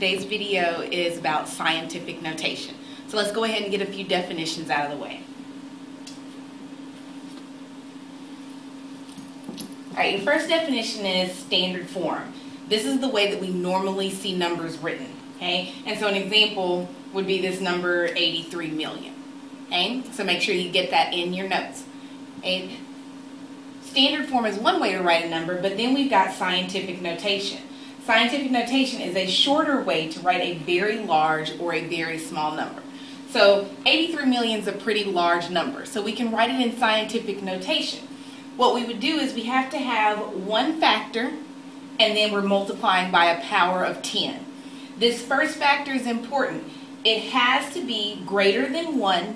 today's video is about scientific notation. So let's go ahead and get a few definitions out of the way. Alright, your first definition is standard form. This is the way that we normally see numbers written. Okay? And so an example would be this number 83 million. Okay? So make sure you get that in your notes. Okay? Standard form is one way to write a number, but then we've got scientific notation. Scientific notation is a shorter way to write a very large or a very small number. So 83 million is a pretty large number, so we can write it in scientific notation. What we would do is we have to have one factor, and then we're multiplying by a power of 10. This first factor is important. It has to be greater than 1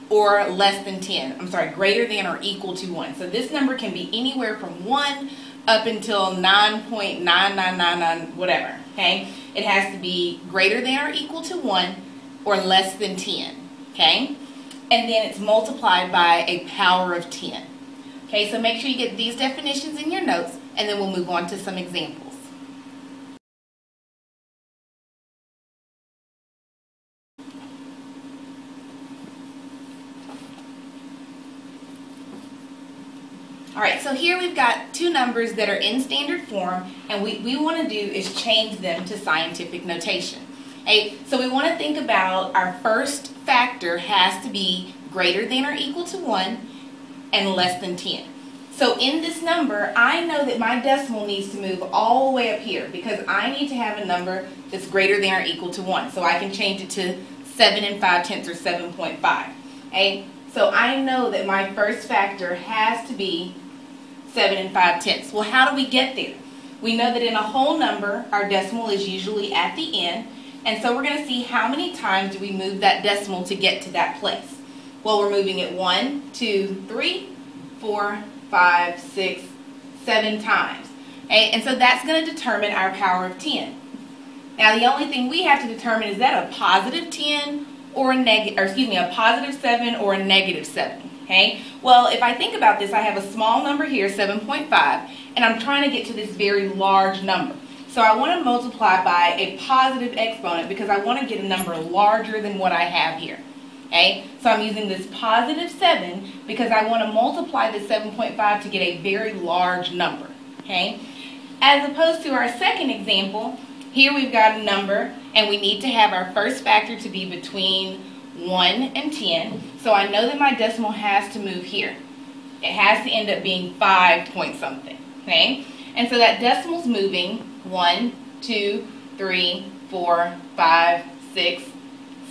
or less than 10. I'm sorry, greater than or equal to 1. So this number can be anywhere from 1 up until 9.9999 whatever. Okay? It has to be greater than or equal to 1 or less than 10. Okay? And then it's multiplied by a power of 10. Okay, so make sure you get these definitions in your notes, and then we'll move on to some examples. Alright, so here we've got two numbers that are in standard form, and what we want to do is change them to scientific notation. Okay, so we want to think about our first factor has to be greater than or equal to 1 and less than 10. So in this number, I know that my decimal needs to move all the way up here because I need to have a number that's greater than or equal to 1. So I can change it to 7 5/10 or 7.5. Okay? So I know that my first factor has to be 7 5/10. Well, how do we get there? We know that in a whole number, our decimal is usually at the end. And so we're going to see how many times do we move that decimal to get to that place. Well, we're moving it 1, 2, 3, 4, 5, 6, 7 times. Okay? And so that's going to determine our power of 10. Now the only thing we have to determine is that a positive 10 or a positive 7 or a negative 7. Okay? Well, if I think about this, I have a small number here, 7.5, and I'm trying to get to this very large number. So I want to multiply by a positive exponent because I want to get a number larger than what I have here. Okay? So I'm using this positive 7 because I want to multiply the 7.5 to get a very large number. Okay? As opposed to our second example, here we've got a number and we need to have our first factor to be between 1 and 10. So I know that my decimal has to move here. It has to end up being 5 point something. Okay? And so that decimal's moving 1, 2, 3, 4, 5, 6,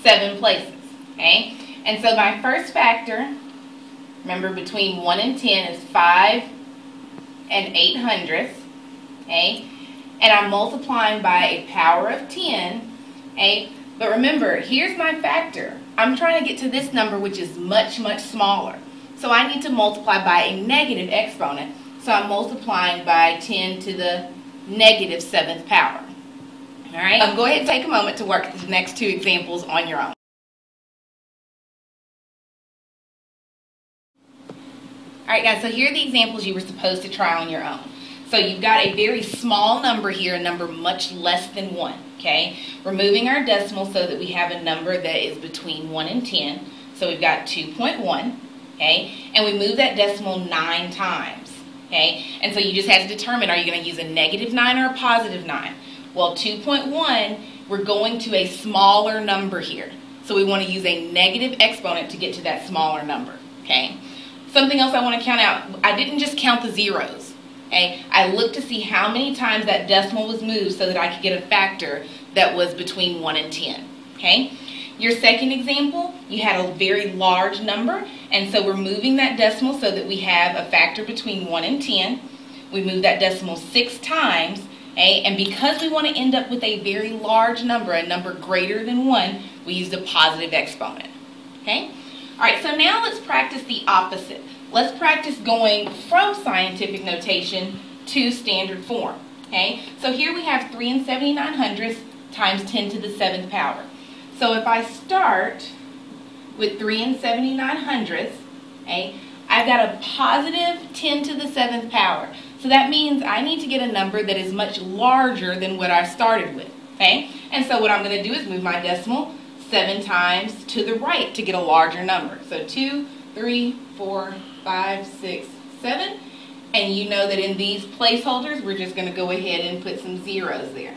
7 places. Okay? And so my first factor, remember between 1 and 10 is 5 and 800ths. Okay? And I'm multiplying by a power of 10. Okay? But remember, here's my factor. I'm trying to get to this number which is much, much smaller. So I need to multiply by a negative exponent. So I'm multiplying by 10 to the negative 7th power. Alright? Go ahead and take a moment to work the next two examples on your own. Alright guys, so here are the examples you were supposed to try on your own. So you've got a very small number here, a number much less than 1. Okay? We're moving our decimal so that we have a number that is between 1 and 10. So we've got 2.1. Okay? And we move that decimal 9 times. Okay? And so you just have to determine, are you going to use a negative 9 or a positive 9? Well, 2.1, we're going to a smaller number here. So we want to use a negative exponent to get to that smaller number. Okay? Something else I want to count out, I didn't just count the zeros. Okay? I looked to see how many times that decimal was moved so that I could get a factor that was between 1 and 10. Okay? Your second example, you had a very large number, and so we're moving that decimal so that we have a factor between 1 and 10. We move that decimal 6 times, okay? And because we want to end up with a very large number, a number greater than 1, we used a positive exponent. Okay? Alright, so now let's practice the opposite. Let's practice going from scientific notation to standard form. Okay? So here we have 3 79/100 times 10 to the 7th power. So if I start with 3 79/100, okay, I've got a positive 10 to the 7th power. So that means I need to get a number that is much larger than what I started with. Okay? And so what I'm going to do is move my decimal 7 times to the right to get a larger number. So 2, 3, 4, 5, 6, 7. And you know that in these placeholders, we're just going to go ahead and put some zeros there.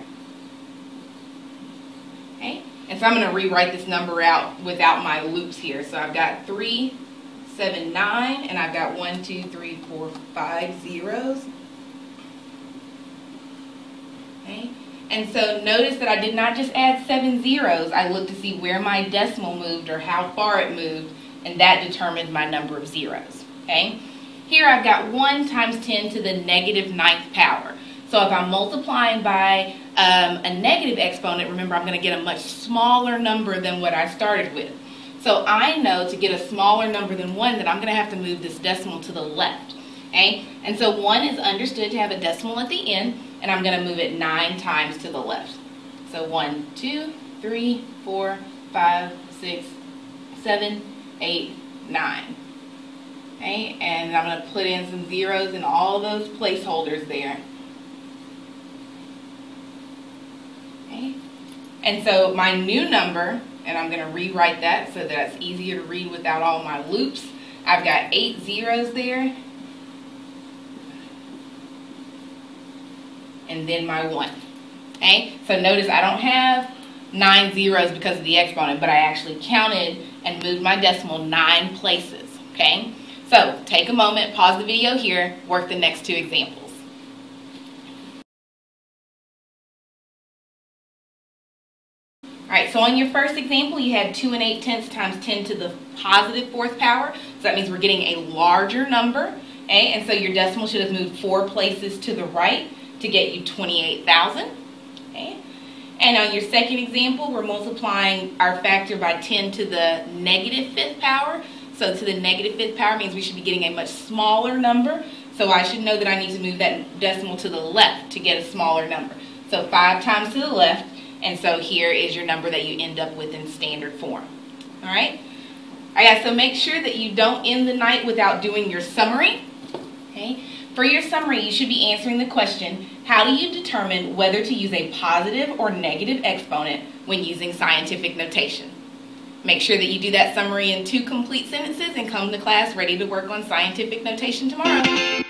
Okay? And so I'm going to rewrite this number out without my loops here. So I've got 3, 7, 9, and I've got 1, 2, 3, 4, 5 zeros. Okay? And so notice that I did not just add 7 zeros. I looked to see where my decimal moved or how far it moved, and that determined my number of zeros. Okay? Here I've got 1 times 10 to the negative 9th power. So if I'm multiplying by a negative exponent, remember I'm going to get a much smaller number than what I started with. So I know to get a smaller number than 1 that I'm going to have to move this decimal to the left. Okay? And so 1 is understood to have a decimal at the end, and I'm going to move it 9 times to the left. So 1, 2, 3, 4, 5, 6, 7, 8, 9. Okay? And I'm going to put in some zeros in all those placeholders there. Okay? And so my new number, and I'm going to rewrite that so that it's easier to read without all my loops. I've got 8 zeros there. And then my 1. Okay? So notice I don't have 9 zeros because of the exponent, but I actually counted and moved my decimal 9 places. Okay? So take a moment, pause the video here, work the next 2 examples. Alright, so on your first example, you had 2 8/10 times 10 to the positive 4th power. So that means we're getting a larger number. Okay? And so your decimal should have moved 4 places to the right to get you 28,000. Okay? And on your second example, we're multiplying our factor by 10 to the negative 5th power. So to the negative 5th power means we should be getting a much smaller number. So I should know that I need to move that decimal to the left to get a smaller number. So 5 times to the left. And so here is your number that you end up with in standard form. Alright? Alright, so make sure that you don't end the night without doing your summary. Okay? For your summary, you should be answering the question, how do you determine whether to use a positive or negative exponent when using scientific notation? Make sure that you do that summary in 2 complete sentences and come to class ready to work on scientific notation tomorrow.